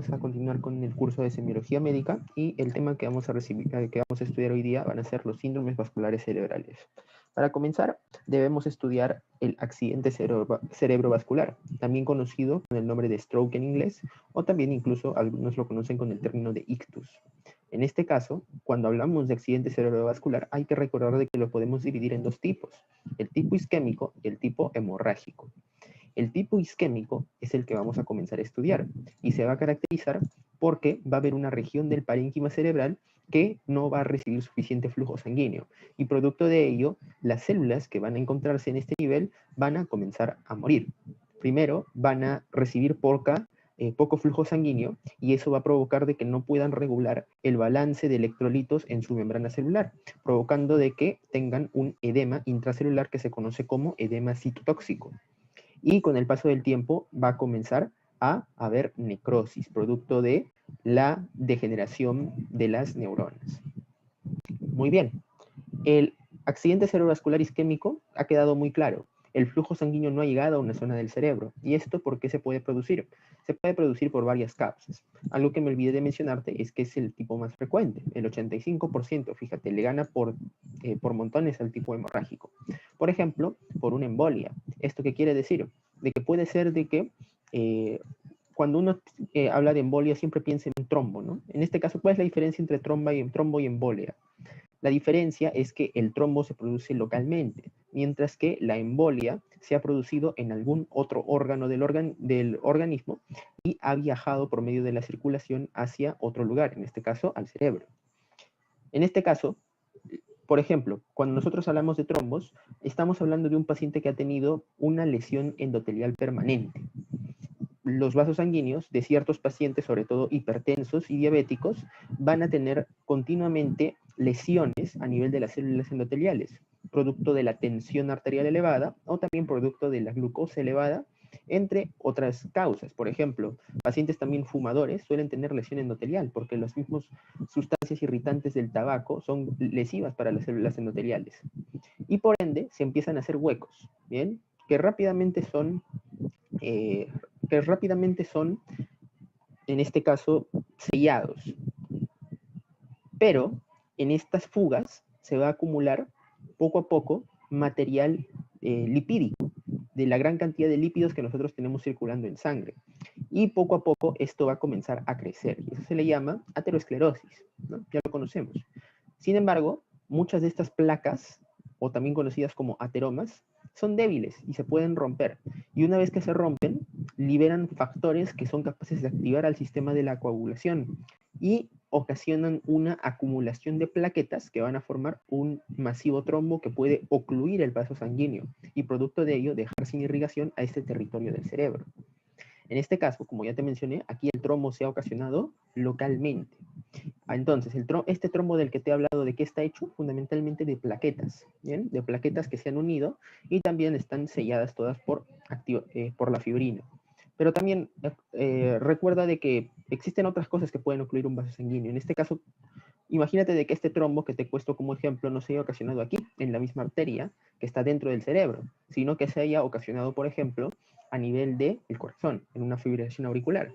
vamos a continuar con el curso de semiología médica y el tema que vamos a estudiar hoy día van a ser los síndromes vasculares cerebrales. Para comenzar, debemos estudiar el accidente cerebrovascular, también conocido con el nombre de stroke en inglés, o también incluso algunos lo conocen con el término de ictus. En este caso, cuando hablamos de accidente cerebrovascular, hay que recordar de que lo podemos dividir en dos tipos, el tipo isquémico y el tipo hemorrágico. El tipo isquémico es el que vamos a comenzar a estudiar y se va a caracterizar porque va a haber una región del parénquima cerebral que no va a recibir suficiente flujo sanguíneo y producto de ello, las células que van a encontrarse en este nivel van a comenzar a morir. Primero van a recibir poco flujo sanguíneo y eso va a provocar de que no puedan regular el balance de electrolitos en su membrana celular, provocando de que tengan un edema intracelular que se conoce como edema citotóxico. Y con el paso del tiempo va a comenzar a haber necrosis, producto de la degeneración de las neuronas. Muy bien, el accidente cerebrovascular isquémico ha quedado muy claro. El flujo sanguíneo no ha llegado a una zona del cerebro. ¿Y esto por qué se puede producir? Se puede producir por varias causas. Algo que me olvidé de mencionarte es que es el tipo más frecuente. El 85%, fíjate, le gana por montones al tipo hemorrágico. Por ejemplo, por una embolia. ¿Esto qué quiere decir? De que puede ser de que cuando uno habla de embolia siempre piensa en un trombo, ¿no? En este caso, ¿cuál es la diferencia entre trombo y embolia? La diferencia es que el trombo se produce localmente, mientras que la embolia se ha producido en algún otro órgano del organismo y ha viajado por medio de la circulación hacia otro lugar, en este caso al cerebro. En este caso, por ejemplo, cuando nosotros hablamos de trombos, estamos hablando de un paciente que ha tenido una lesión endotelial permanente. Los vasos sanguíneos de ciertos pacientes, sobre todo hipertensos y diabéticos, van a tener continuamente lesiones a nivel de las células endoteliales, producto de la tensión arterial elevada o también producto de la glucosa elevada, entre otras causas. Por ejemplo, pacientes también fumadores suelen tener lesión endotelial porque las mismas sustancias irritantes del tabaco son lesivas para las células endoteliales. Y por ende, se empiezan a hacer huecos, ¿bien? Que rápidamente son en este caso, sellados. Pero en estas fugas se va a acumular poco a poco material lipídico, de la gran cantidad de lípidos que nosotros tenemos circulando en sangre. Y poco a poco esto va a comenzar a crecer. Y eso se le llama aterosclerosis, ¿no? Ya lo conocemos. Sin embargo, muchas de estas placas, o también conocidas como ateromas, son débiles y se pueden romper. Y una vez que se rompen, liberan factores que son capaces de activar al sistema de la coagulación y ocasionan una acumulación de plaquetas que van a formar un masivo trombo que puede ocluir el vaso sanguíneo y producto de ello dejar sin irrigación a este territorio del cerebro. En este caso, como ya te mencioné, aquí el trombo se ha ocasionado localmente. Entonces, este trombo del que te he hablado, ¿de qué está hecho? Fundamentalmente de plaquetas, ¿bien? De plaquetas que se han unido y también están selladas todas por la fibrina. Pero también recuerda de que existen otras cosas que pueden ocluir un vaso sanguíneo. En este caso, imagínate de que este trombo que te he puesto como ejemplo no se haya ocasionado aquí, en la misma arteria que está dentro del cerebro, sino que se haya ocasionado, por ejemplo, a nivel del corazón, en una fibrilación auricular.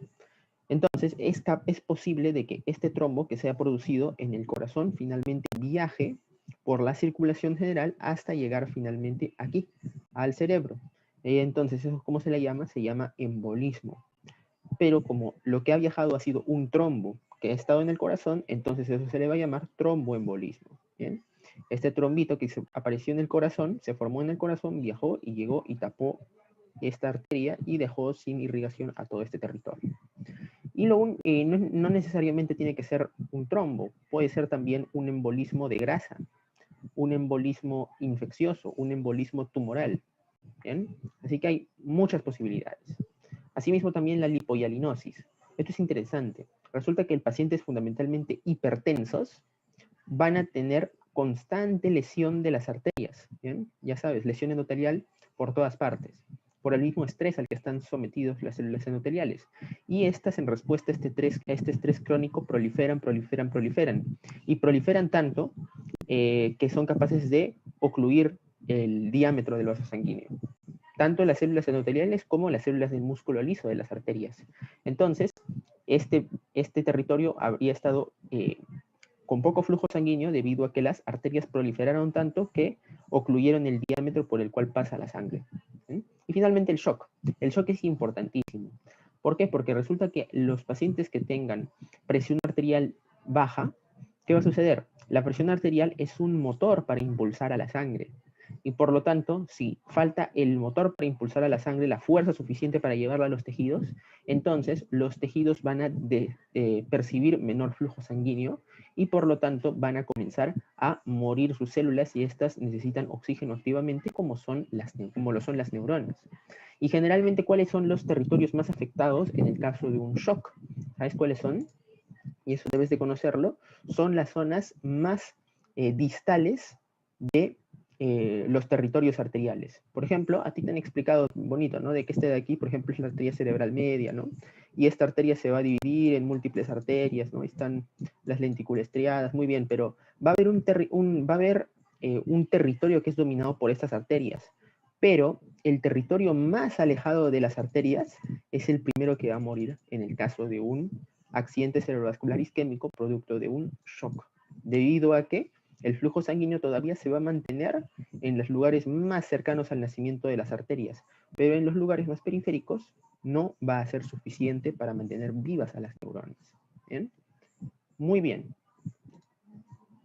Entonces, es posible de que este trombo que se ha producido en el corazón finalmente viaje por la circulación general hasta llegar finalmente aquí, al cerebro. Entonces, ¿eso cómo se le llama? Se llama embolismo. Pero como lo que ha viajado ha sido un trombo que ha estado en el corazón, entonces eso se le va a llamar tromboembolismo. ¿Bien? Este trombito que apareció en el corazón, se formó en el corazón, viajó y llegó y tapó esta arteria y dejó sin irrigación a todo este territorio. Y no necesariamente tiene que ser un trombo, puede ser también un embolismo de grasa, un embolismo infeccioso, un embolismo tumoral. ¿Bien? Así que hay muchas posibilidades. Asimismo también la lipohialinosis. Esto es interesante. Resulta que el pacientes fundamentalmente hipertensos van a tener constante lesión de las arterias. ¿Bien? Ya sabes, lesión endotelial por todas partes, por el mismo estrés al que están sometidos las células endoteliales. Y estas, en respuesta a este estrés crónico, proliferan. Y proliferan tanto que son capaces de ocluir el diámetro del vaso sanguíneo. Tanto las células endoteliales como las células del músculo liso de las arterias. Entonces, este territorio habría estado con poco flujo sanguíneo debido a que las arterias proliferaron tanto que ocluyeron el diámetro por el cual pasa la sangre. ¿Sí? Y finalmente el shock. El shock es importantísimo. ¿Por qué? Porque resulta que los pacientes que tengan presión arterial baja, ¿qué va a suceder? La presión arterial es un motor para impulsar a la sangre. Y por lo tanto, si falta el motor para impulsar a la sangre, la fuerza suficiente para llevarla a los tejidos, entonces los tejidos van a percibir menor flujo sanguíneo y por lo tanto van a comenzar a morir sus células y estas necesitan oxígeno activamente como lo son las neuronas. Y generalmente, ¿cuáles son los territorios más afectados en el caso de un shock? ¿Sabes cuáles son? Y eso debes de conocerlo. Son las zonas más distales de los territorios arteriales. Por ejemplo, a ti te han explicado bonito, ¿no? De que este de aquí, por ejemplo, es la arteria cerebral media, ¿no? Y esta arteria se va a dividir en múltiples arterias, ¿no? Están las lentículas estriadas, muy bien, pero va a haber un territorio que es dominado por estas arterias, pero el territorio más alejado de las arterias es el primero que va a morir en el caso de un accidente cerebrovascular isquémico producto de un shock, debido a que el flujo sanguíneo todavía se va a mantener en los lugares más cercanos al nacimiento de las arterias, pero en los lugares más periféricos no va a ser suficiente para mantener vivas a las neuronas. ¿Bien? Muy bien.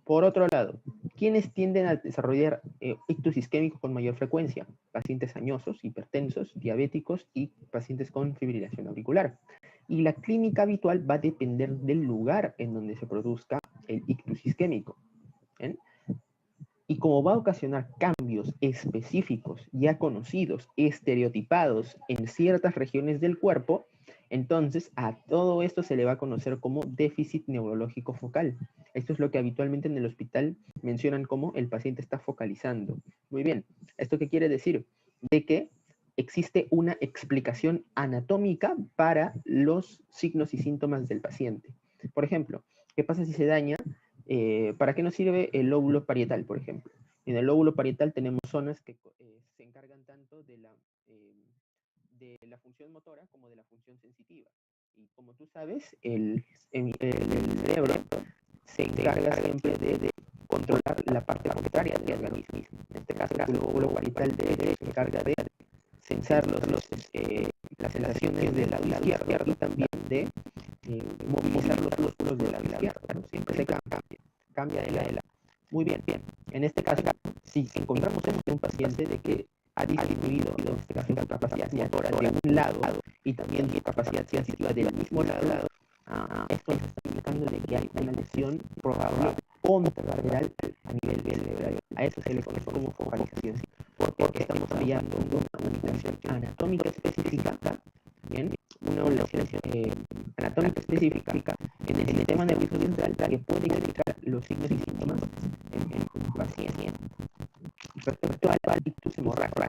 Por otro lado, ¿quiénes tienden a desarrollar ictus isquémico con mayor frecuencia? Pacientes añosos, hipertensos, diabéticos y pacientes con fibrilación auricular. Y la clínica habitual va a depender del lugar en donde se produzca el ictus isquémico. ¿Bien? Y como va a ocasionar cambios específicos, ya conocidos, estereotipados en ciertas regiones del cuerpo, entonces a todo esto se le va a conocer como déficit neurológico focal. Esto es lo que habitualmente en el hospital mencionan como el paciente está focalizando. Muy bien, ¿esto qué quiere decir? De que existe una explicación anatómica para los signos y síntomas del paciente. Por ejemplo, ¿qué pasa si se daña? ¿Para qué nos sirve el lóbulo parietal, por ejemplo? En el lóbulo parietal tenemos zonas que se encargan tanto de la función motora como de la función sensitiva. Y como tú sabes, el cerebro se encarga siempre de controlar la parte contraria del organismo. En este caso, el lóbulo parietal se encarga de sensar las sensaciones del lado izquierdo y también de movilizar los músculos del lado izquierdo. ¿No? Siempre se cambia de lado. Muy bien, bien. En este caso, si encontramos en un paciente de que ha disminuido, en este caso, su capacidad motora de un lado y también su capacidad sensitiva del mismo lado, esto nos está indicando de que hay una lesión probable contralateral a nivel cerebral. A eso se le conoce como focalización, porque estamos hallando una limitación anatómica específica, ¿bien? Una lesión anatómica específica en el sistema nervioso central que puede explicar los signos y síntomas en un paciente. Respecto al ictus hemorrágico,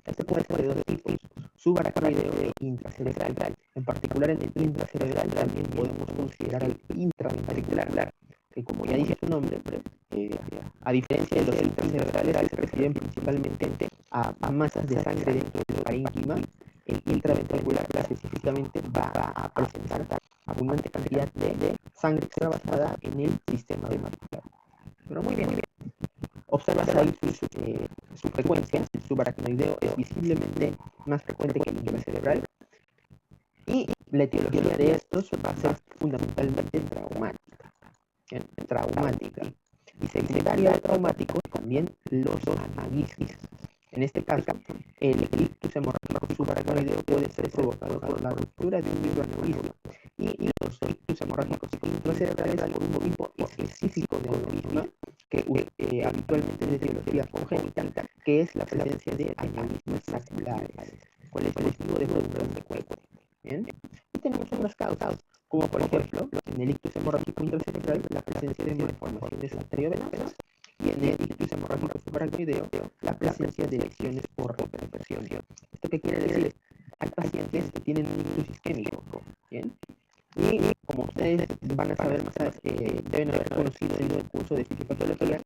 este puede ser de dos tipos, subaracnoideo e intracerebral. En particular, en el intracerebral también podemos considerar al intraventricular, que como ya dice su nombre, a diferencia de los intracerebrales, se refieren principalmente a masas de sangre dentro del parénquima. El intraventricular específicamente va a presentar abundante cantidad de sangre extravasada en el sistema ventricular. Pero muy bien. Observas ahí su frecuencia. El subaracnoideo es visiblemente más frecuente que el intracerebral. Y la etiología de estos va a ser fundamentalmente traumática. Y secundaria a traumático también los anagismos. En este caso, el ictus hemorrágico subaracnoideo puede ser provocado por la ruptura de un microaneurisma y los ictus hemorrágicos intracerebrales por un tipo específico de aneurisma que habitualmente es de etiología congénita, que es la presencia de aneurismas saculares. ¿Cuál es el motivo de producción de cuerpo? ¿Bien? Y tenemos otras causas, como por ejemplo, en el ictus hemorrágico intracerebral, la presencia de malformaciones arteriovenosas, y en el ictus hemorrágico subaracnoideo, la presencia de lesiones por repercusión. ¿Esto qué quiere decir? Hay pacientes que tienen un ictus isquémico, ¿bien? Y como ustedes van a saber más, deben haber conocido en el curso de fisiopatología,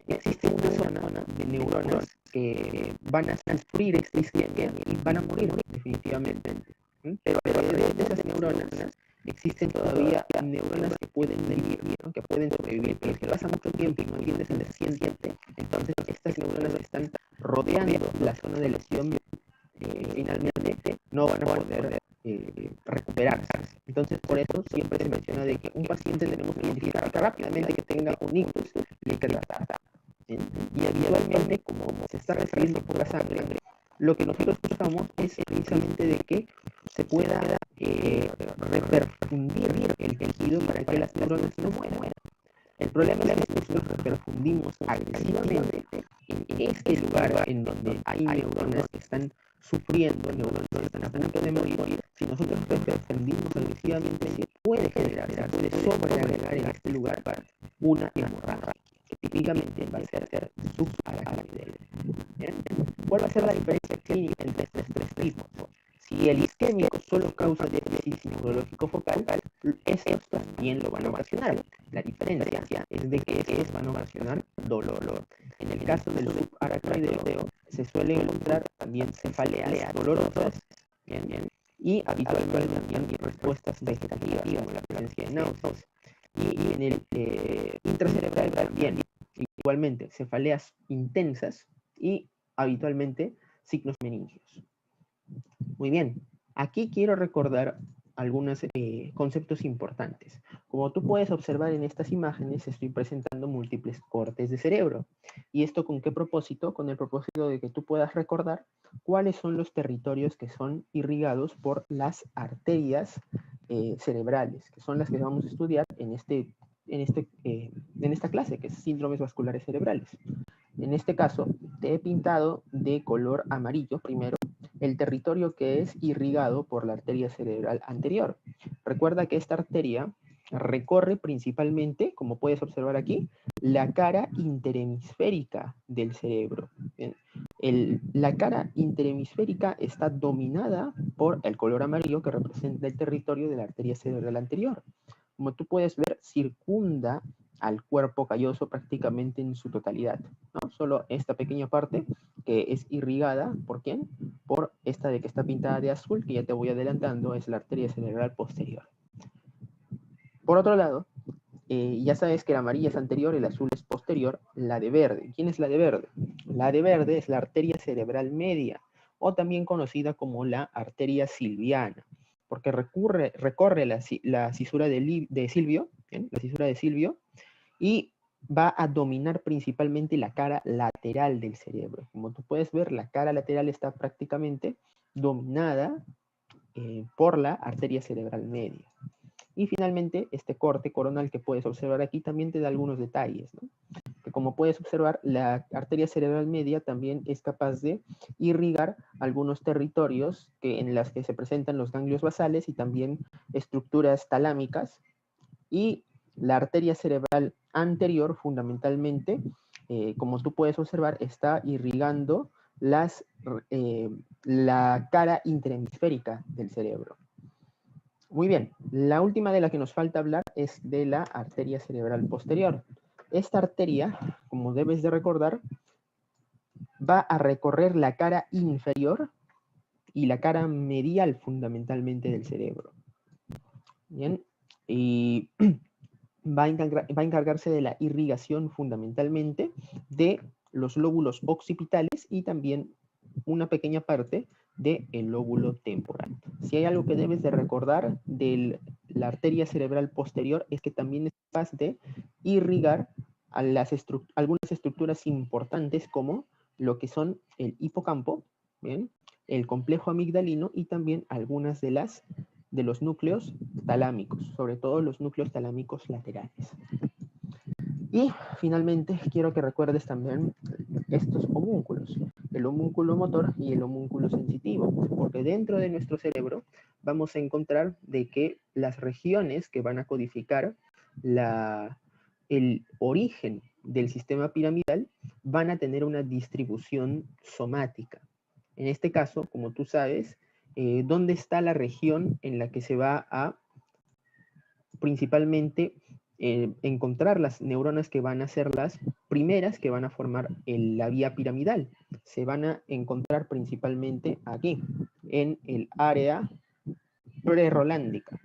existe una zona de neuronas que van a sufrir esta isquemia y van a morir definitivamente. Pero alrededor de esas neuronas existen todavía neuronas que pueden vivir, ¿no? Que pueden sobrevivir, pero si pasa mucho tiempo y no atiendes el reciente, entonces estas neuronas están rodeando la zona de lesión y finalmente no van a poder recuperarse. Entonces, por eso siempre se menciona de que un paciente tenemos que identificar rápidamente que tenga un ictus y hay que tratar. Y habitualmente, como se está recibiendo por la sangre, lo que nosotros buscamos es precisamente de que se pueda reperfundir el tejido para que las neuronas no mueran. El problema es que nosotros reperfundimos agresivamente en este lugar en donde hay neuronas que están sufriendo, neuronas que están a punto de morir. Si nosotros reperfundimos agresivamente, se puede generar, se puede sobreagregar en este lugar una hemorragia, que típicamente va a ser subaracnoidea. ¿Cuál va a ser la diferencia clínica entre estos tres tipos? Si el isquémico solo causa déficit neurológico focal, estos también lo van a ocasionar. La diferencia es de que estos van a ocasionar dolor. En el caso del subaracnoideo, se suele encontrar también cefaleas dolorosas, y habitualmente también respuestas vegetativas, como la presencia de náuseas. Y en el intracerebral también, igualmente, cefaleas intensas y habitualmente signos meningios. Muy bien, aquí quiero recordar algunos conceptos importantes. Como tú puedes observar en estas imágenes, estoy presentando múltiples cortes de cerebro. ¿Y esto con qué propósito? Con el propósito de que tú puedas recordar cuáles son los territorios que son irrigados por las arterias cerebrales, que son las que vamos a estudiar en esta clase, que es síndromes vasculares cerebrales. En este caso, te he pintado de color amarillo primero el territorio que es irrigado por la arteria cerebral anterior. Recuerda que esta arteria recorre principalmente, como puedes observar aquí, la cara interhemisférica del cerebro. Bien. La cara interhemisférica está dominada por el color amarillo que representa el territorio de la arteria cerebral anterior. Como tú puedes ver, circunda al cuerpo calloso prácticamente en su totalidad, ¿no? Solo esta pequeña parte que es irrigada, ¿por quién? Por esta de que está pintada de azul, que ya te voy adelantando, es la arteria cerebral posterior. Por otro lado, ya sabes que la amarilla es anterior, el azul es posterior, la de verde. ¿Quién es la de verde? La de verde es la arteria cerebral media, o también conocida como la arteria silviana, porque recorre la cisura de Silvio, ¿bien? La cisura de Silvio, y va a dominar principalmente la cara lateral del cerebro. Como tú puedes ver, la cara lateral está prácticamente dominada por la arteria cerebral media. Y finalmente, este corte coronal que puedes observar aquí también te da algunos detalles, ¿no? Que como puedes observar, la arteria cerebral media también es capaz de irrigar algunos territorios en las que se presentan los ganglios basales y también estructuras talámicas. Y la arteria cerebral anterior, fundamentalmente, como tú puedes observar, está irrigando la cara interhemisférica del cerebro. Muy bien, la última de la que nos falta hablar es de la arteria cerebral posterior. Esta arteria, como debes de recordar, va a recorrer la cara inferior y la cara medial fundamentalmente del cerebro. Bien, y va a encargarse de la irrigación fundamentalmente de los lóbulos occipitales y también una pequeña parte del lóbulo temporal. Si hay algo que debes de recordar de la arteria cerebral posterior es que también es capaz de irrigar a algunas estructuras importantes como lo que son el hipocampo, ¿bien? El complejo amigdalino y también algunas de los núcleos talámicos, sobre todo los núcleos talámicos laterales. Y finalmente quiero que recuerdes también estos homúnculos, el homúnculo motor y el homúnculo sensitivo, porque dentro de nuestro cerebro vamos a encontrar de que las regiones que van a codificar el origen del sistema piramidal van a tener una distribución somática. En este caso, como tú sabes, ¿dónde está la región en la que se va a principalmente encontrar las neuronas que van a ser las primeras que van a formar la vía piramidal? Se van a encontrar principalmente aquí, en el área prerolándica.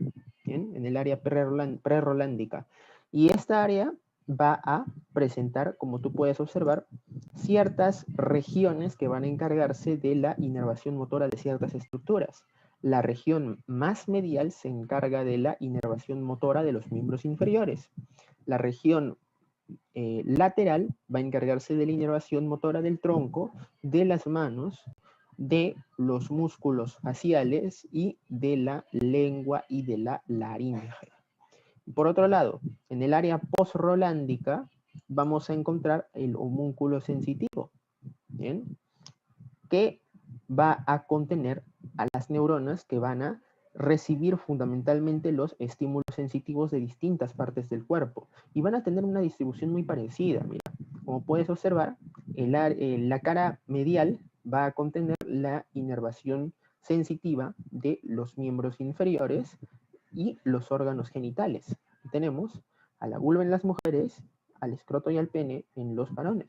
¿bien? En el área prerolándica. Y esta área va a presentar, como tú puedes observar, ciertas regiones que van a encargarse de la inervación motora de ciertas estructuras. La región más medial se encarga de la inervación motora de los miembros inferiores. La región lateral va a encargarse de la inervación motora del tronco, de las manos, de los músculos faciales y de la lengua y de la laringe. Por otro lado, en el área postrolándica vamos a encontrar el homúnculo sensitivo, ¿bien? Que va a contener a las neuronas que van a recibir fundamentalmente los estímulos sensitivos de distintas partes del cuerpo y van a tener una distribución muy parecida. Mira, como puedes observar, la cara medial va a contener la inervación sensitiva de los miembros inferiores y los órganos genitales. Tenemos a la vulva en las mujeres, al escroto y al pene en los varones.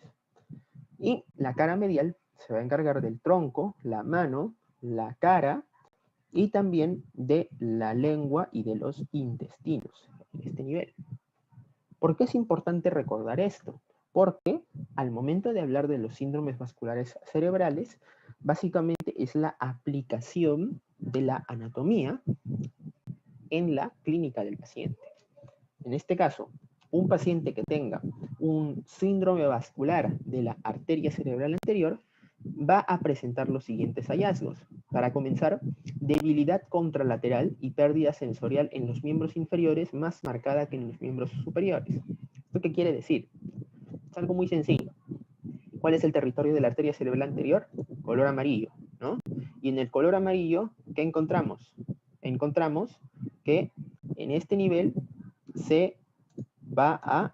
Y la cara medial se va a encargar del tronco, la mano, la cara y también de la lengua y de los intestinos en este nivel. ¿Por qué es importante recordar esto? Porque al momento de hablar de los síndromes vasculares cerebrales, básicamente es la aplicación de la anatomía en la clínica del paciente. En este caso, un paciente que tenga un síndrome vascular de la arteria cerebral anterior va a presentar los siguientes hallazgos. Para comenzar, debilidad contralateral y pérdida sensorial en los miembros inferiores más marcada que en los miembros superiores. ¿Esto qué quiere decir? Es algo muy sencillo. ¿Cuál es el territorio de la arteria cerebral anterior? Color amarillo, ¿no? Y en el color amarillo, ¿qué encontramos? Encontramos que en este nivel se va a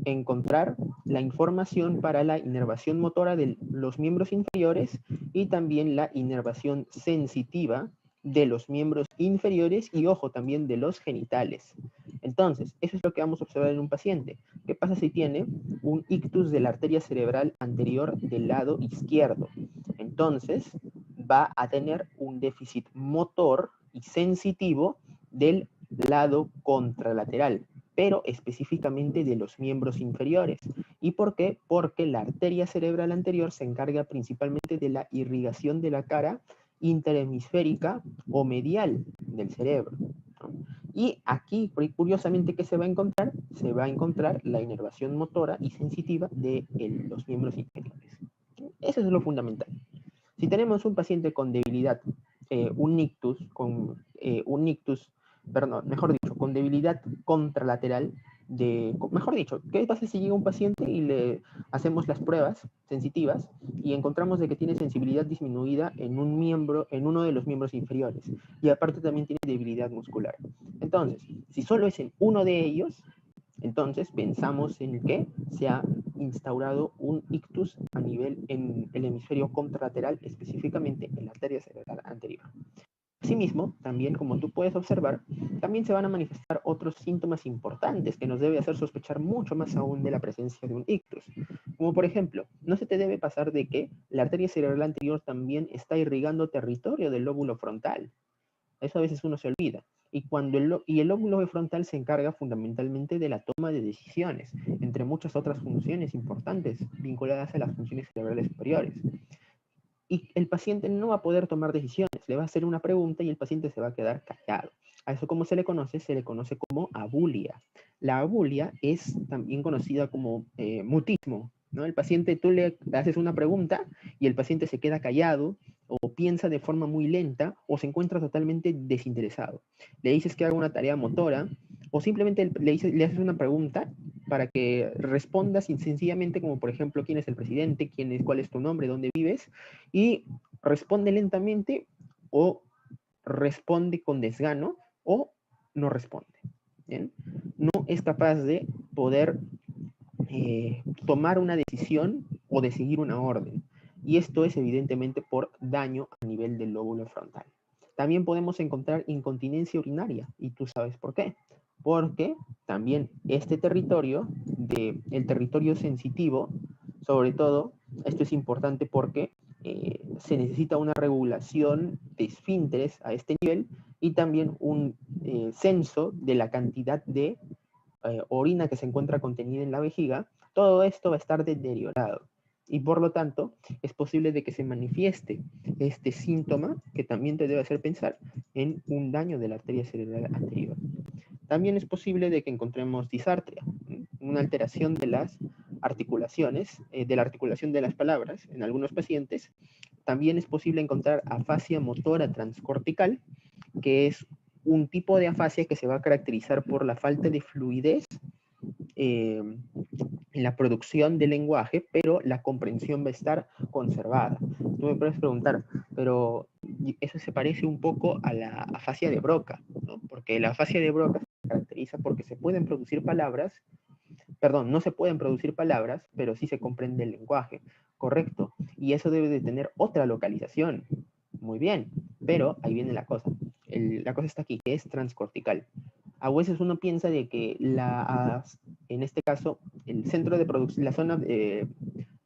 encontrar la información para la inervación motora de los miembros inferiores y también la inervación sensitiva de los miembros inferiores y, ojo, también de los genitales. Entonces, eso es lo que vamos a observar en un paciente. ¿Qué pasa si tiene un ictus de la arteria cerebral anterior del lado izquierdo? Entonces, va a tener un déficit motor y sensitivo del lado contralateral, pero específicamente de los miembros inferiores. ¿Y por qué? Porque la arteria cerebral anterior se encarga principalmente de la irrigación de la cara interhemisférica o medial del cerebro, ¿no? Y aquí, curiosamente, ¿qué se va a encontrar? Se va a encontrar la inervación motora y sensitiva de los miembros inferiores. Eso es lo fundamental. Si tenemos un paciente con debilidad, un ictus, perdón, mejor dicho, con debilidad contralateral, mejor dicho, ¿qué pasa si llega un paciente y le hacemos las pruebas sensitivas y encontramos de que tiene sensibilidad disminuida en uno de los miembros inferiores y aparte también tiene debilidad muscular? Entonces, si solo es en uno de ellos, entonces pensamos en que se ha instaurado un ictus a nivel en el hemisferio contralateral, específicamente en la arteria cerebral anterior. Asimismo, también como tú puedes observar, también se van a manifestar otros síntomas importantes que nos debe hacer sospechar mucho más aún de la presencia de un ictus. Como por ejemplo, no se te debe pasar de que la arteria cerebral anterior también está irrigando territorio del lóbulo frontal. Eso a veces uno se olvida. Y el lóbulo frontal se encarga fundamentalmente de la toma de decisiones, entre muchas otras funciones importantes vinculadas a las funciones cerebrales superiores. Y el paciente no va a poder tomar decisiones, le va a hacer una pregunta y el paciente se va a quedar callado. A eso, ¿cómo se le conoce? Se le conoce como abulia. La abulia es también conocida como mutismo, ¿no? El paciente, tú le haces una pregunta y el paciente se queda callado o piensa de forma muy lenta o se encuentra totalmente desinteresado. Le dices que haga una tarea motora o simplemente le haces una pregunta para que respondas sencillamente como por ejemplo quién es el presidente, cuál es tu nombre, dónde vives, y responde lentamente o responde con desgano o no responde. ¿Bien? No es capaz de poder tomar una decisión o de seguir una orden. Y esto es evidentemente por daño a nivel del lóbulo frontal. También podemos encontrar incontinencia urinaria, y tú sabes por qué. Porque también este territorio, el territorio sensitivo, sobre todo, esto es importante porque se necesita una regulación de esfínteres a este nivel y también un censo de la cantidad de orina que se encuentra contenida en la vejiga, todo esto va a estar deteriorado. Y por lo tanto, es posible de que se manifieste este síntoma que también te debe hacer pensar en un daño de la arteria cerebral anterior. También es posible de que encontremos disartria, una alteración de las articulaciones, de la articulación de las palabras en algunos pacientes. También es posible encontrar afasia motora transcortical, que es un tipo de afasia que se va a caracterizar por la falta de fluidez en la producción del lenguaje, pero la comprensión va a estar conservada. Tú me puedes preguntar, pero eso se parece un poco a la afasia de Broca, ¿no? Porque la afasia de Broca se caracteriza porque se pueden producir palabras, perdón, no se pueden producir palabras, pero sí se comprende el lenguaje, correcto. Y eso debe de tener otra localización. Muy bien, pero ahí viene la cosa. La cosa está aquí, que es transcortical. A veces uno piensa de que en este caso, el centro de producción, la zona,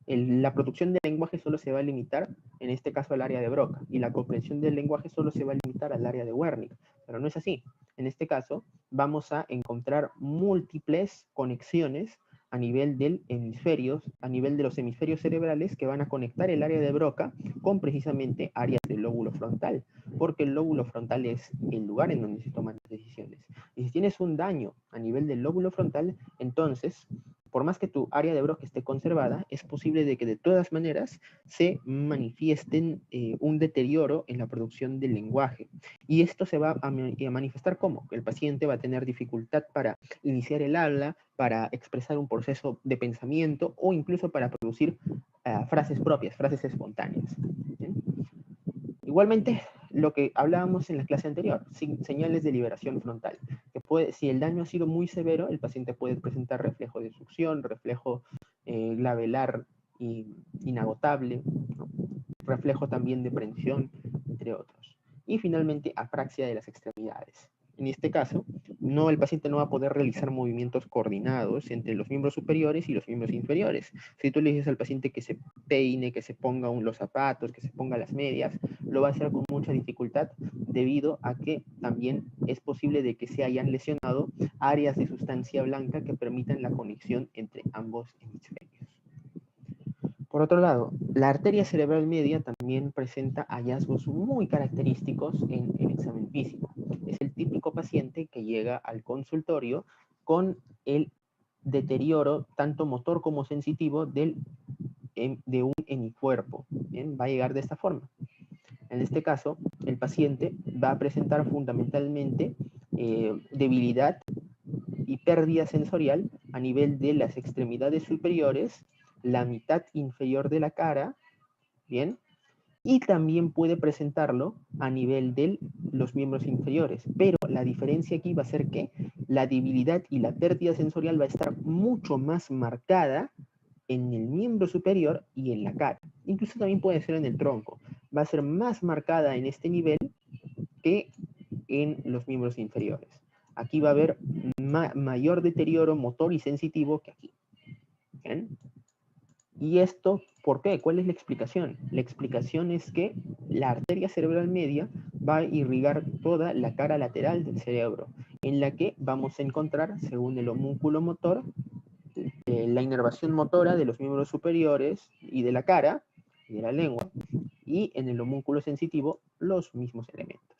la producción del lenguaje solo se va a limitar, en este caso, al área de Broca, y la comprensión del lenguaje solo se va a limitar al área de Wernicke, pero no es así. En este caso, vamos a encontrar múltiples conexiones a nivel del hemisferios, a nivel de los hemisferios cerebrales que van a conectar el área de Broca con precisamente áreas del lóbulo frontal, porque el lóbulo frontal es el lugar en donde se toman las decisiones. Y si tienes un daño a nivel del lóbulo frontal, entonces, por más que tu área de Broca esté conservada, es posible de que de todas maneras se manifiesten un deterioro en la producción del lenguaje. Y esto se va a manifestar como que el paciente va a tener dificultad para iniciar el habla, para expresar un proceso de pensamiento o incluso para producir frases propias, frases espontáneas. ¿Bien? Igualmente, lo que hablábamos en la clase anterior, señales de liberación frontal. Que si el daño ha sido muy severo, el paciente puede presentar reflejo de succión, reflejo glabelar inagotable, ¿no? Reflejo también de prensión, entre otros. Y finalmente, apraxia de las extremidades. En este caso, el paciente no va a poder realizar movimientos coordinados entre los miembros superiores y los miembros inferiores. Si tú le dices al paciente que se peine, que se ponga los zapatos, que se ponga las medias, lo va a hacer con mucha dificultad debido a que también es posible de que se hayan lesionado áreas de sustancia blanca que permitan la conexión entre ambos hemisferios. Por otro lado, la arteria cerebral media también presenta hallazgos muy característicos en el examen físico. Es el típico paciente que llega al consultorio con el deterioro tanto motor como sensitivo de un hemicuerpo. ¿Bien? Va a llegar de esta forma. En este caso, el paciente va a presentar fundamentalmente debilidad y pérdida sensorial a nivel de las extremidades superiores, la mitad inferior de la cara, ¿bien? Y también puede presentarlo a nivel de los miembros inferiores. Pero la diferencia aquí va a ser que la debilidad y la pérdida sensorial va a estar mucho más marcada en el miembro superior y en la cara. Incluso también puede ser en el tronco. Va a ser más marcada en este nivel que en los miembros inferiores. Aquí va a haber mayor deterioro motor y sensitivo que aquí. ¿Bien? ¿Y esto por qué? ¿Cuál es la explicación? La explicación es que la arteria cerebral media va a irrigar toda la cara lateral del cerebro, en la que vamos a encontrar, según el homúnculo motor, la inervación motora de los miembros superiores y de la cara y de la lengua, y en el homúnculo sensitivo los mismos elementos.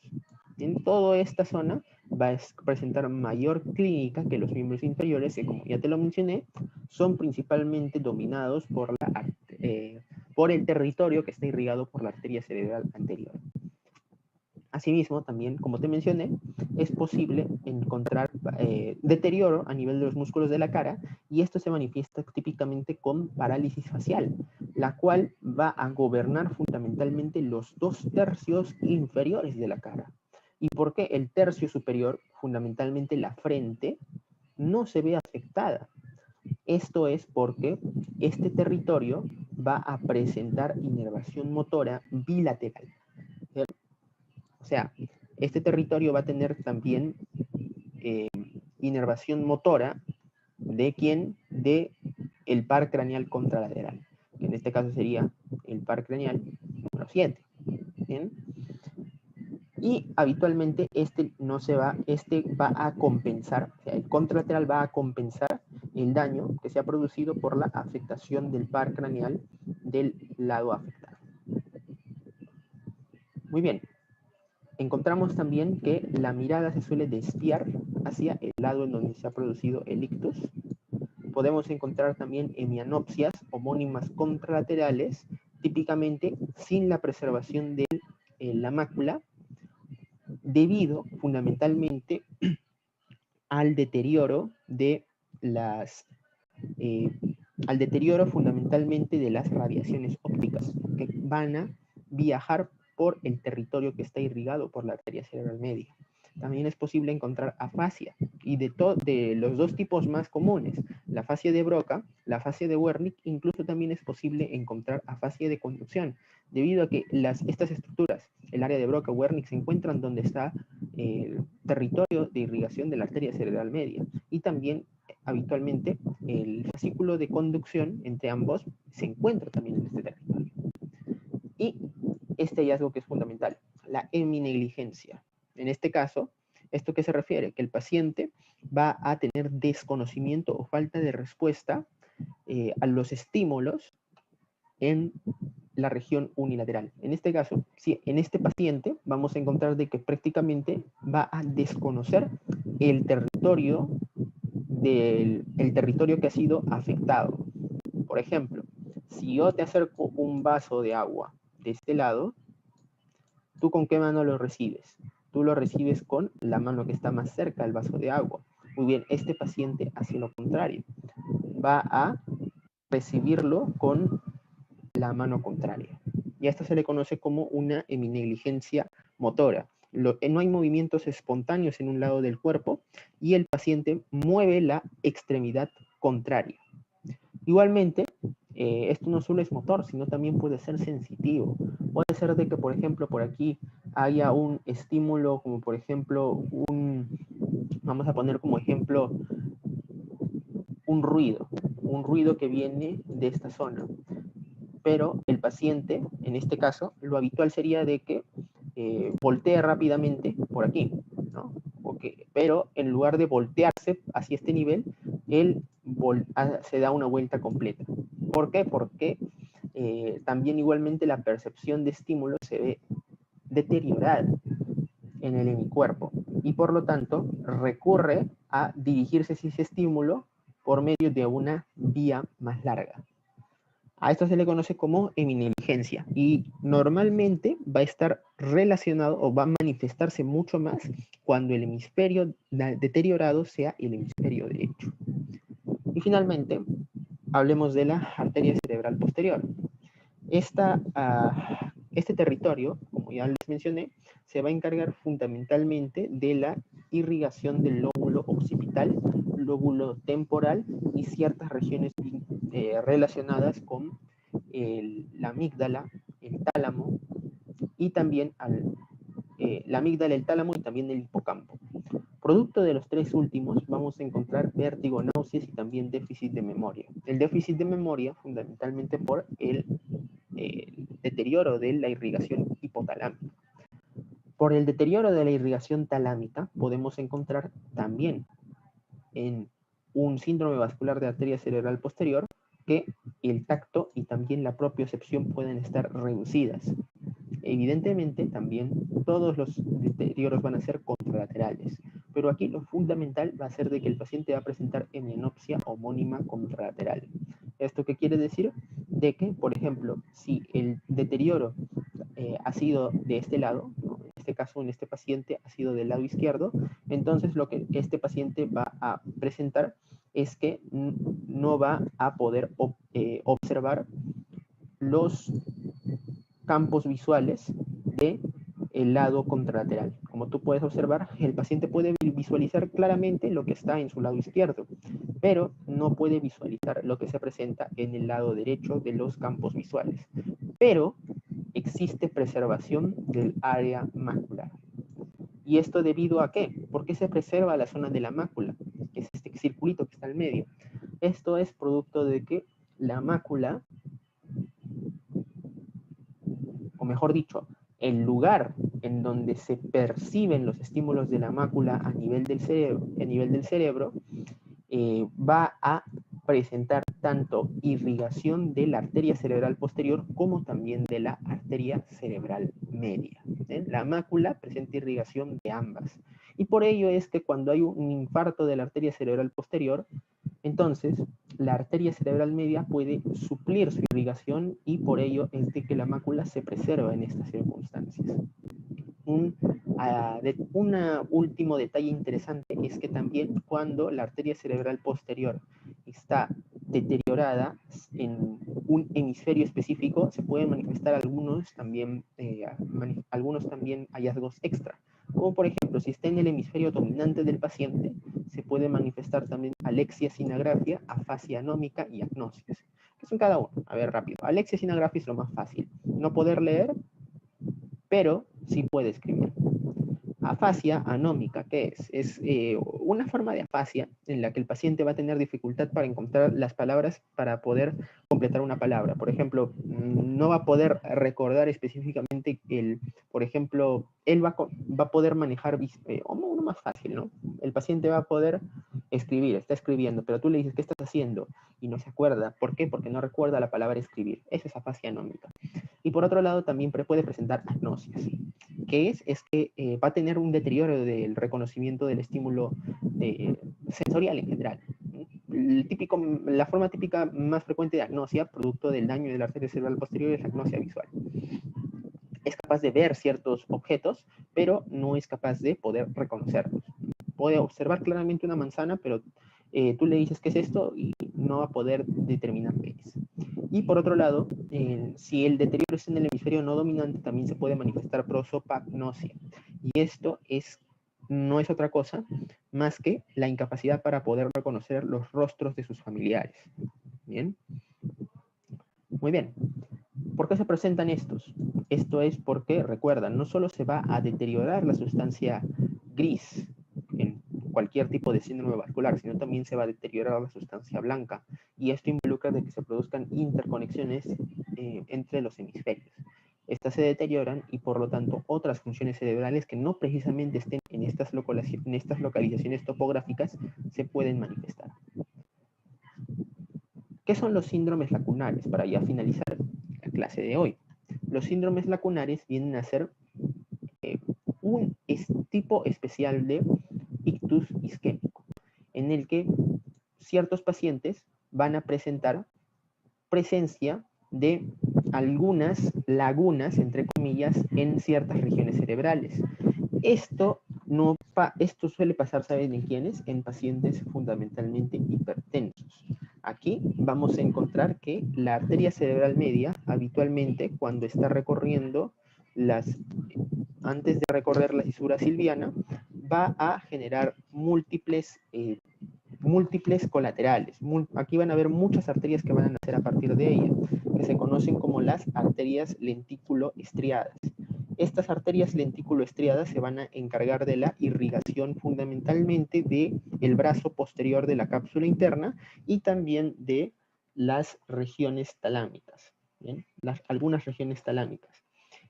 En toda esta zona va a presentar mayor clínica que los miembros inferiores, que como ya te lo mencioné, son principalmente dominados por el territorio que está irrigado por la arteria cerebral anterior. Asimismo, también, como te mencioné, es posible encontrar deterioro a nivel de los músculos de la cara, y esto se manifiesta típicamente con parálisis facial, la cual va a gobernar fundamentalmente los 2/3 inferiores de la cara. ¿Y por qué el tercio superior, fundamentalmente la frente, no se ve afectada? Esto es porque este territorio va a presentar inervación motora bilateral. O sea, este territorio va a tener también inervación motora de quién? De el par craneal contralateral, que en este caso sería el par craneal número 7. ¿Bien? Y habitualmente este va a compensar, o sea, el contralateral va a compensar el daño que se ha producido por la afectación del par craneal del lado afectado. Muy bien. Encontramos también que la mirada se suele desviar hacia el lado en donde se ha producido el ictus. Podemos encontrar también hemianopsias homónimas contralaterales, típicamente sin la preservación de la mácula, debido fundamentalmente al deterioro de las fundamentalmente de las radiaciones ópticas que van a viajar por el territorio que está irrigado por la arteria cerebral media. También es posible encontrar afasia, y de los dos tipos más comunes, la afasia de Broca, la afasia de Wernicke, incluso también es posible encontrar afasia de conducción, debido a que estas estructuras, el área de Broca, Wernicke, se encuentran donde está el territorio de irrigación de la arteria cerebral media, y también habitualmente el fascículo de conducción entre ambos se encuentra también en este territorio. Y este hallazgo que es fundamental, la heminegligencia. En este caso, ¿esto qué se refiere? Que el paciente va a tener desconocimiento o falta de respuesta a los estímulos en la región unilateral. En este caso, sí, en este paciente vamos a encontrar de que prácticamente va a desconocer el territorio que ha sido afectado. Por ejemplo, si yo te acerco un vaso de agua de este lado, ¿tú con qué mano lo recibes? Tú lo recibes con la mano que está más cerca del vaso de agua. Muy bien, este paciente hace lo contrario. Va a recibirlo con la mano contraria. Y a esto se le conoce como una heminegligencia motora. No hay movimientos espontáneos en un lado del cuerpo y el paciente mueve la extremidad contraria. Igualmente, esto no solo es motor, sino también puede ser sensitivo. Puede ser de que, por ejemplo, por aquí haya un estímulo, como por ejemplo, vamos a poner como ejemplo, un ruido que viene de esta zona. Pero el paciente, en este caso, lo habitual sería de que voltee rápidamente por aquí, ¿no? Pero en lugar de voltearse hacia este nivel, él se da una vuelta completa. ¿Por qué? Porque también igualmente la percepción de estímulo se ve deteriorada en el hemicuerpo y por lo tanto recurre a dirigirse hacia ese estímulo por medio de una vía más larga. A esto se le conoce como heminegligencia y normalmente va a estar relacionado o va a manifestarse mucho más cuando el hemisferio deteriorado sea el hemisferio derecho. Y finalmente, hablemos de la arteria cerebral posterior. Este territorio, como ya les mencioné, se va a encargar fundamentalmente de la irrigación del lóbulo occipital, lóbulo temporal y ciertas regiones relacionadas con la amígdala, el tálamo y también la amígdala, el tálamo y también el hipocampo. Producto de los tres últimos vamos a encontrar vértigo, náuseas y también déficit de memoria. El déficit de memoria fundamentalmente por el deterioro de la irrigación hipotalámica. Por el deterioro de la irrigación talámica podemos encontrar también en un síndrome vascular de arteria cerebral posterior que el tacto y también la propiocepción pueden estar reducidas. Evidentemente también todos los deterioros van a ser contralaterales, pero aquí lo fundamental va a ser de que el paciente va a presentar hemianopsia homónima contralateral. ¿Esto qué quiere decir? De que, por ejemplo, si el deterioro ha sido de este lado, ¿no? En este caso, en este paciente ha sido del lado izquierdo, entonces lo que este paciente va a presentar es que no va a poder observar los campos visuales del lado contralateral. Como tú puedes observar, el paciente puede visualizar claramente lo que está en su lado izquierdo, pero no puede visualizar lo que se presenta en el lado derecho de los campos visuales. Pero existe preservación del área macular. ¿Y esto debido a qué? ¿Por qué se preserva la zona de la mácula? Que es este circulito que está al medio. Esto es producto de que la mácula, o mejor dicho, el lugar en donde se perciben los estímulos de la mácula a nivel del cerebro, va a presentar tanto irrigación de la arteria cerebral posterior como también de la arteria cerebral media. La mácula presenta irrigación de ambas. Y por ello es que cuando hay un infarto de la arteria cerebral posterior, entonces la arteria cerebral media puede suplir su irrigación y por ello es de que la mácula se preserva en estas circunstancias. Un último detalle interesante es que también cuando la arteria cerebral posterior está deteriorada en un hemisferio específico, se pueden manifestar algunos también hallazgos extra. Como por ejemplo, si está en el hemisferio dominante del paciente, se puede manifestar también alexia, sinagrafia, afasia anómica y agnosis. ¿Qué son cada uno? A ver, rápido. Alexia, sinagrafia es lo más fácil. No poder leer, pero sí puede escribir. Afasia anómica, ¿qué es? Es una forma de afasia en la que el paciente va a tener dificultad para encontrar las palabras para poder completar una palabra. Por ejemplo, no va a poder recordar específicamente por ejemplo, él va a poder manejar, uno más fácil, ¿no? El paciente va a poder escribir, está escribiendo, pero tú le dices, ¿qué estás haciendo? Y no se acuerda. ¿Por qué? Porque no recuerda la palabra escribir. Esa es afasia anómica. Y por otro lado, también puede presentar agnosis. ¿Qué es? Es que va a tener un deterioro del reconocimiento del estímulo sensorial en general. La forma típica más frecuente de agnosia, producto del daño de la arteria cerebral posterior, es la agnosia visual. Es capaz de ver ciertos objetos, pero no es capaz de poder reconocerlos. Puede observar claramente una manzana, pero tú le dices qué es esto y no va a poder determinar qué es. Y por otro lado, si el deterioro es en el hemisferio no dominante, también se puede manifestar prosopagnosia. Y esto no es otra cosa más que la incapacidad para poder reconocer los rostros de sus familiares. ¿Bien? Muy bien. ¿Por qué se presentan estos? Esto es porque, recuerda, no solo se va a deteriorar la sustancia gris en cualquier tipo de síndrome vascular, sino también se va a deteriorar la sustancia blanca. Y esto involucra de que se produzcan interconexiones entre los hemisferios. Estas se deterioran y por lo tanto otras funciones cerebrales que no precisamente estén en estas localizaciones topográficas se pueden manifestar. ¿Qué son los síndromes lacunares? Para ya finalizar la clase de hoy. Los síndromes lacunares vienen a ser un tipo especial de ictus isquémico, en el que ciertos pacientes van a presentar presencia de algunas lagunas, entre comillas, en ciertas regiones cerebrales. Esto suele pasar, ¿saben en quiénes? En pacientes fundamentalmente hipertensos. Aquí vamos a encontrar que la arteria cerebral media, habitualmente, cuando está recorriendo antes de recorrer la fisura silviana, va a generar múltiples colaterales. Aquí van a haber muchas arterias que van a nacer a partir de ella, que se conocen como las arterias lentículo-estriadas. Estas arterias lentículo-estriadas se van a encargar de la irrigación fundamentalmente del brazo posterior de la cápsula interna y también de las regiones talámicas, ¿bien? Algunas regiones talámicas.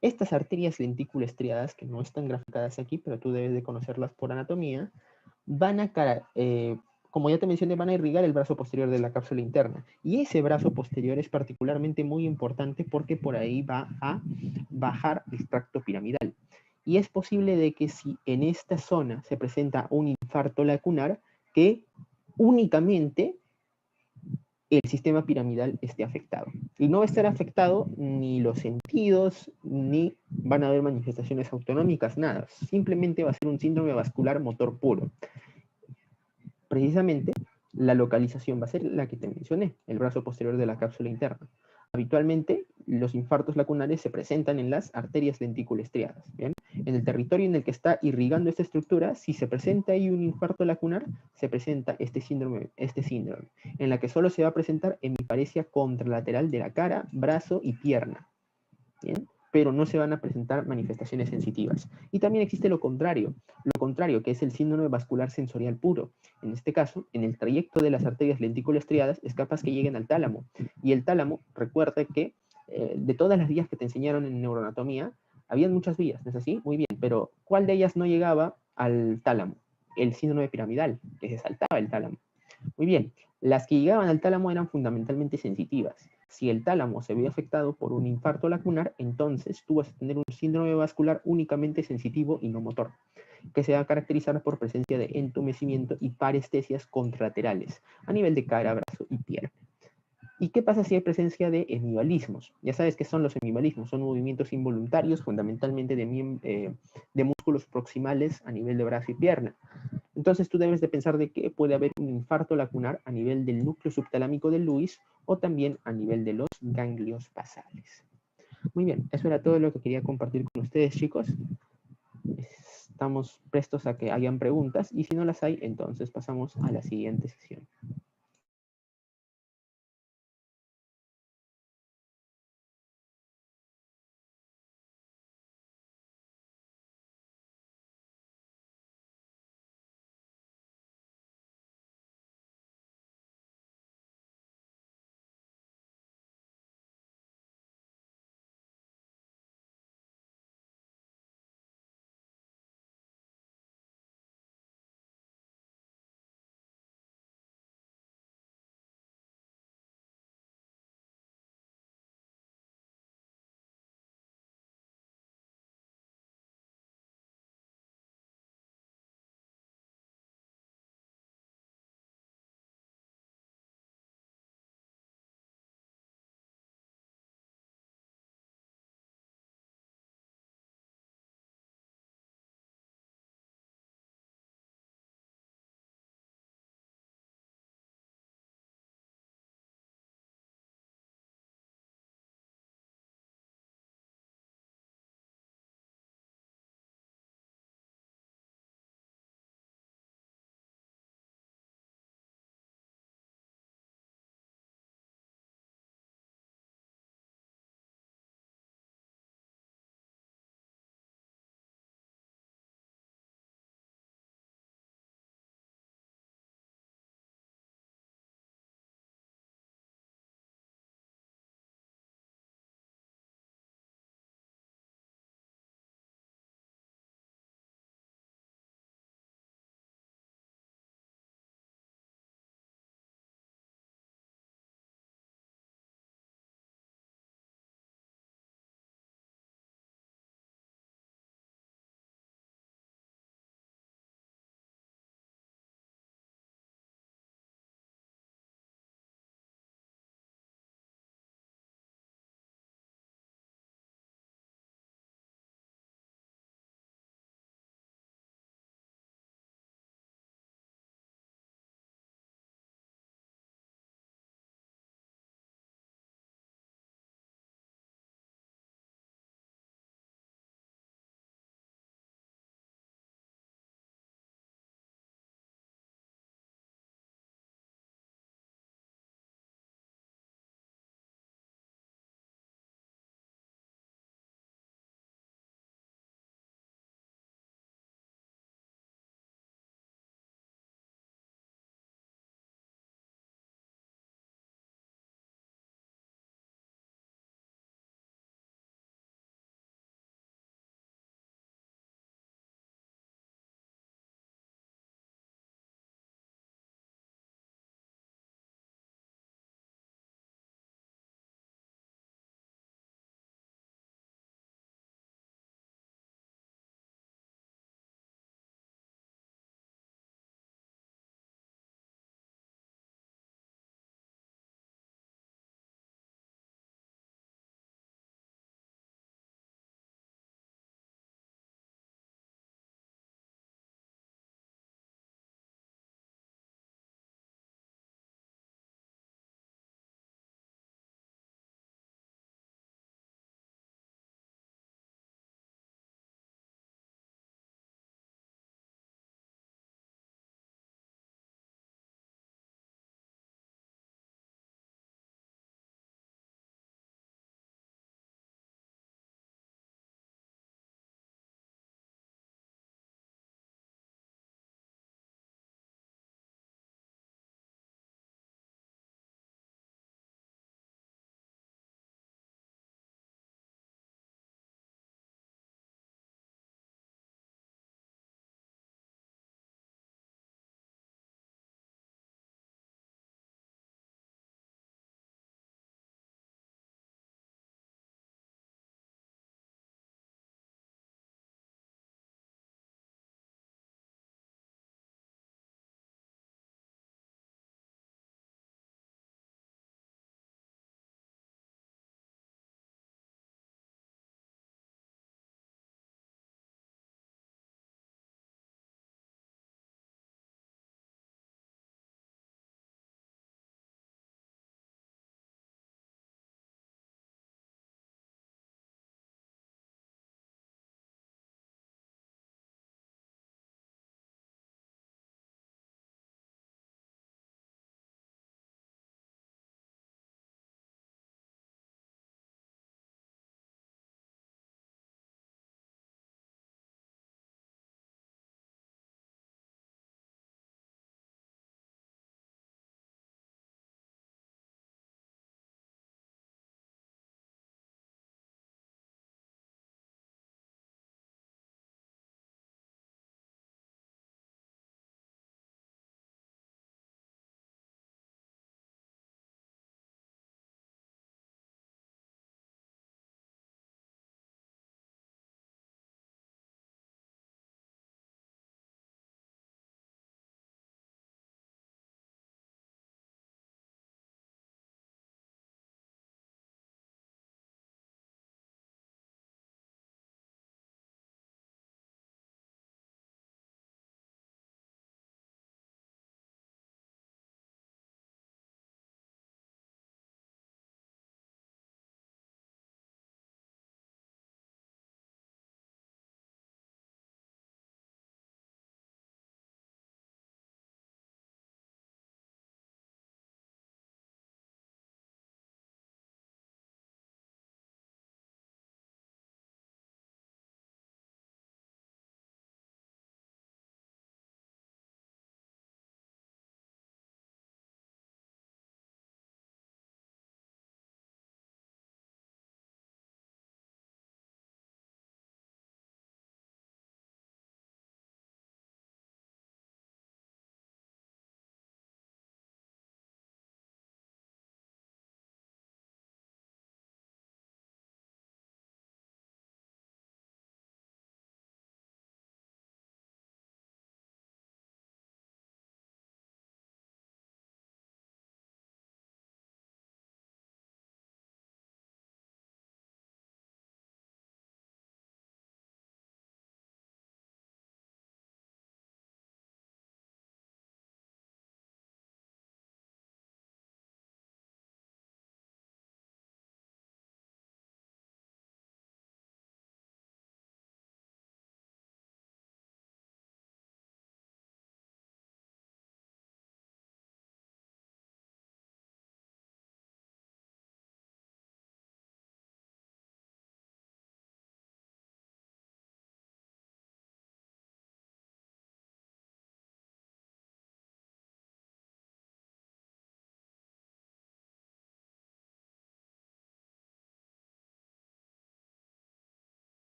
Estas arterias lentículo-estriadas, que no están graficadas aquí, pero tú debes de conocerlas por anatomía, van a como ya te mencioné, van a irrigar el brazo posterior de la cápsula interna. Y ese brazo posterior es particularmente muy importante porque por ahí va a bajar el tracto piramidal. Y es posible de que si en esta zona se presenta un infarto lacunar, que únicamente el sistema piramidal esté afectado. Y no va a estar afectado ni los sentidos, ni van a haber manifestaciones autonómicas, nada. Simplemente va a ser un síndrome vascular motor puro. Precisamente, la localización va a ser la que te mencioné, el brazo posterior de la cápsula interna. Habitualmente, los infartos lacunares se presentan en las arterias lentículo-estriadas. ¿Bien? En el territorio en el que está irrigando esta estructura, si se presenta ahí un infarto lacunar, se presenta este síndrome, en la que solo se va a presentar hemiparesia contralateral de la cara, brazo y pierna. ¿Bien? Pero no se van a presentar manifestaciones sensitivas. Y también existe lo contrario, que es el síndrome vascular sensorial puro. En este caso, en el trayecto de las arterias lentículo-estriadas es capaz que lleguen al tálamo. Y el tálamo, recuerda que de todas las vías que te enseñaron en neuroanatomía, Habían muchas vías, ¿no es así? Muy bien, pero ¿cuál de ellas no llegaba al tálamo? El síndrome piramidal, que se saltaba el tálamo. Muy bien, las que llegaban al tálamo eran fundamentalmente sensitivas. Si el tálamo se veía afectado por un infarto lacunar, entonces tú vas a tener un síndrome vascular únicamente sensitivo y no motor, que se va a caracterizar por presencia de entumecimiento y parestesias contralaterales a nivel de cara, brazo y pierna. ¿Y qué pasa si hay presencia de hemivalismos? Ya sabes qué son los hemivalismos, son movimientos involuntarios fundamentalmente de músculos proximales a nivel de brazo y pierna. Entonces tú debes de pensar de que puede haber un infarto lacunar a nivel del núcleo subtalámico del Lewis o también a nivel de los ganglios basales. Muy bien, eso era todo lo que quería compartir con ustedes, chicos. Estamos prestos a que hayan preguntas y si no las hay, entonces pasamos a la siguiente sesión.